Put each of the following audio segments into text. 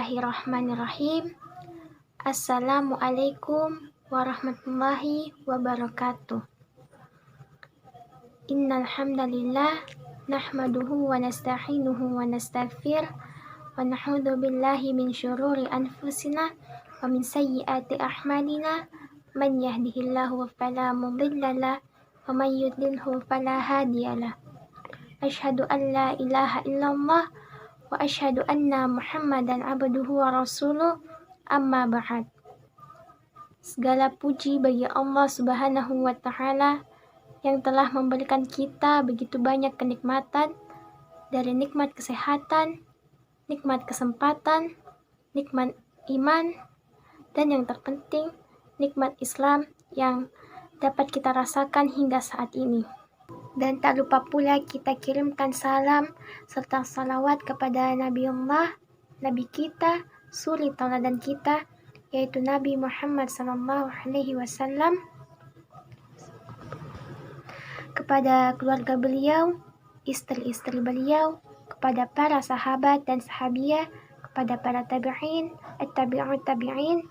Bismillahirrahmanirrahim. Assalamualaikum warahmatullahi wabarakatuh. Innal hamdalillah nahmaduhu wa nasta'inuhu wa nastaghfir wa na'udzu billahi min syururi anfusina wa min sayyiati a'malina. Man yahdihillahu fala mudhillalah wa man yudlilhu fala hadiyalah. Asyhadu an la ilaha illallah wa asyhadu anna Muhammadan abduhu wa rasuluh, amma ba'd. Segala puji bagi Allah Subhanahu wa Ta'ala yang telah memberikan kita begitu banyak kenikmatan, dari nikmat kesehatan, nikmat kesempatan, nikmat iman, dan yang terpenting nikmat Islam yang dapat kita rasakan hingga saat ini. Dan tak lupa pula kita kirimkan salam serta salawat kepada Nabiullah, Nabi kita, suri tauladan kita, yaitu Nabi Muhammad SAW, kepada keluarga beliau, istri-istri beliau, kepada para sahabat dan sahabiah, kepada para tabi'in, tabi'in,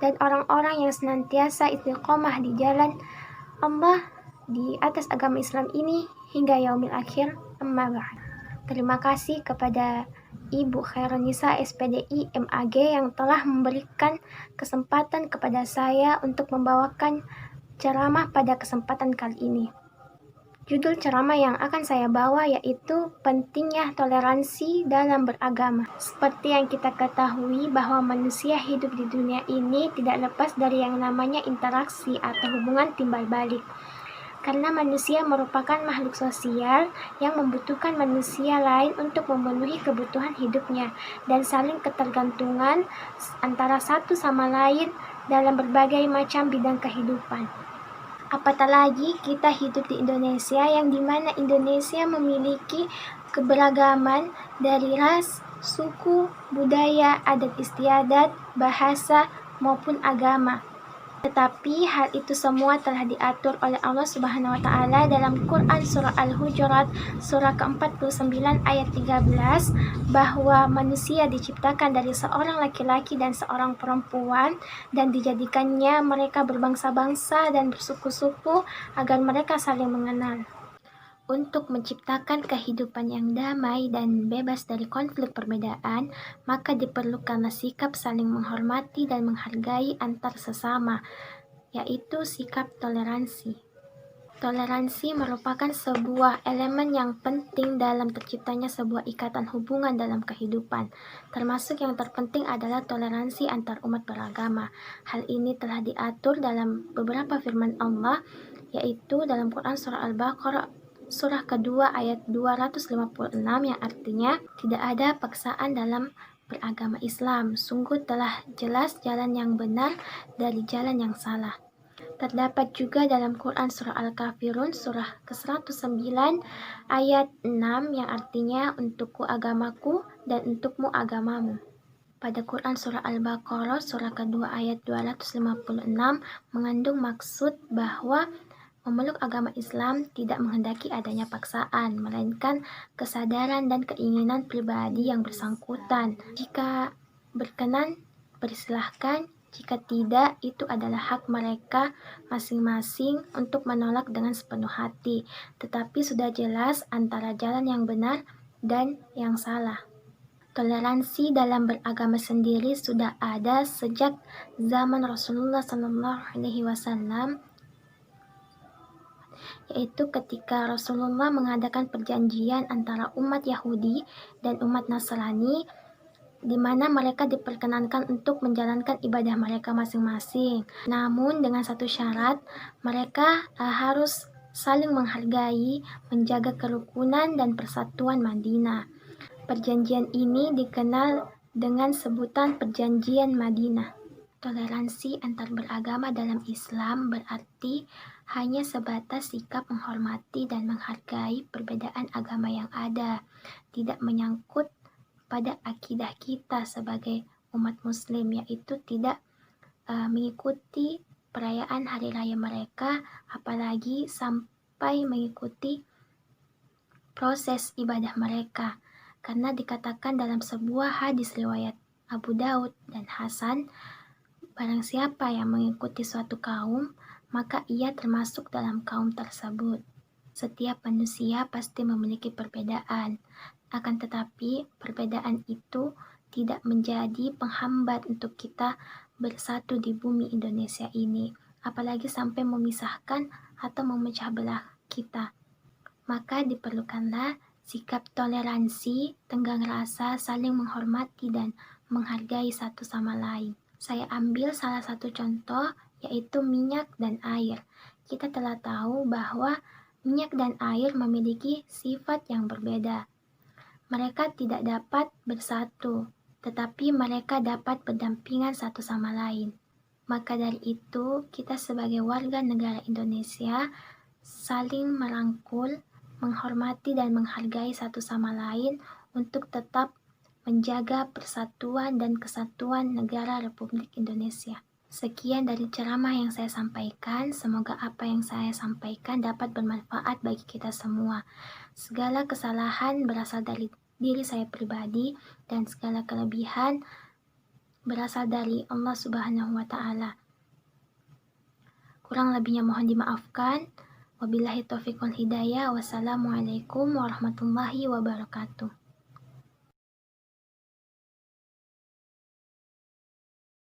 dan orang-orang yang senantiasa istiqomah di jalan Allah di atas agama Islam ini hingga yaumil akhir, amma ba'd. Terima kasih kepada Ibu Khairunisa SPDI MAG yang telah memberikan kesempatan kepada saya untuk membawakan ceramah pada kesempatan kali ini. Judul ceramah yang akan saya bawa yaitu pentingnya toleransi dalam beragama. Seperti yang kita ketahui bahwa manusia hidup di dunia ini tidak lepas dari yang namanya interaksi atau hubungan timbal balik. Karena manusia merupakan makhluk sosial yang membutuhkan manusia lain untuk memenuhi kebutuhan hidupnya dan saling ketergantungan antara satu sama lain dalam berbagai macam bidang kehidupan. Apatah lagi kita hidup di Indonesia yang dimana Indonesia memiliki keberagaman dari ras, suku, budaya, adat istiadat, bahasa, maupun agama. Tetapi hal itu semua telah diatur oleh Allah Subhanahu wa Ta'ala dalam Quran Surah Al-Hujurat surah ke-49 ayat 13 bahwa manusia diciptakan dari seorang laki-laki dan seorang perempuan dan dijadikannya mereka berbangsa-bangsa dan bersuku-suku agar mereka saling mengenal. Untuk menciptakan kehidupan yang damai dan bebas dari konflik perbedaan, maka diperlukanlah sikap saling menghormati dan menghargai antar sesama, yaitu sikap toleransi. Toleransi merupakan sebuah elemen yang penting dalam terciptanya sebuah ikatan hubungan dalam kehidupan. Termasuk yang terpenting adalah toleransi antar umat beragama. Hal ini telah diatur dalam beberapa firman Allah, yaitu dalam Quran Surah Al-Baqarah surah kedua ayat 256 yang artinya tidak ada paksaan dalam beragama Islam. Sungguh telah jelas jalan yang benar dari jalan yang salah. Terdapat juga dalam Quran Surah Al-Kafirun surah ke-109 ayat 6 yang artinya untukku agamaku dan untukmu agamamu. Pada Quran Surah Al-Baqarah surah kedua ayat 256 mengandung maksud bahwa memeluk agama Islam tidak menghendaki adanya paksaan, melainkan kesadaran dan keinginan pribadi yang bersangkutan. Jika berkenan, persilahkan. Jika tidak, itu adalah hak mereka masing-masing untuk menolak dengan sepenuh hati. Tetapi sudah jelas antara jalan yang benar dan yang salah. Toleransi dalam beragama sendiri sudah ada sejak zaman Rasulullah SAW, yaitu ketika Rasulullah mengadakan perjanjian antara umat Yahudi dan umat Nasrani, di mana mereka diperkenankan untuk menjalankan ibadah mereka masing-masing. Namun dengan satu syarat, mereka harus saling menghargai, menjaga kerukunan dan persatuan Madinah. Perjanjian ini dikenal dengan sebutan Perjanjian Madinah. Toleransi antar beragama dalam Islam berarti hanya sebatas sikap menghormati dan menghargai perbedaan agama yang ada, tidak menyangkut pada akidah kita sebagai umat muslim, yaitu tidak mengikuti perayaan hari raya mereka, apalagi sampai mengikuti proses ibadah mereka, karena dikatakan dalam sebuah hadis riwayat Abu Daud dan Hasan, barang siapa yang mengikuti suatu kaum, maka ia termasuk dalam kaum tersebut. Setiap manusia pasti memiliki perbedaan, akan tetapi perbedaan itu tidak menjadi penghambat untuk kita bersatu di bumi Indonesia ini, apalagi sampai memisahkan atau memecah belah kita. Maka diperlukanlah sikap toleransi, tenggang rasa, saling menghormati dan menghargai satu sama lain. Saya ambil salah satu contoh, yaitu minyak dan air. Kita telah tahu bahwa minyak dan air memiliki sifat yang berbeda. Mereka tidak dapat bersatu, tetapi mereka dapat berdampingan satu sama lain. Maka dari itu, kita sebagai warga negara Indonesia saling merangkul, menghormati dan menghargai satu sama lain untuk tetap menjaga persatuan dan kesatuan negara Republik Indonesia. Sekian dari ceramah yang saya sampaikan. Semoga apa yang saya sampaikan dapat bermanfaat bagi kita semua. Segala kesalahan berasal dari diri saya pribadi dan segala kelebihan berasal dari Allah Subhanahu wa Ta'ala. Kurang lebihnya mohon dimaafkan. Wabillahi taufiq wal hidayah. Wassalamualaikum warahmatullahi wabarakatuh.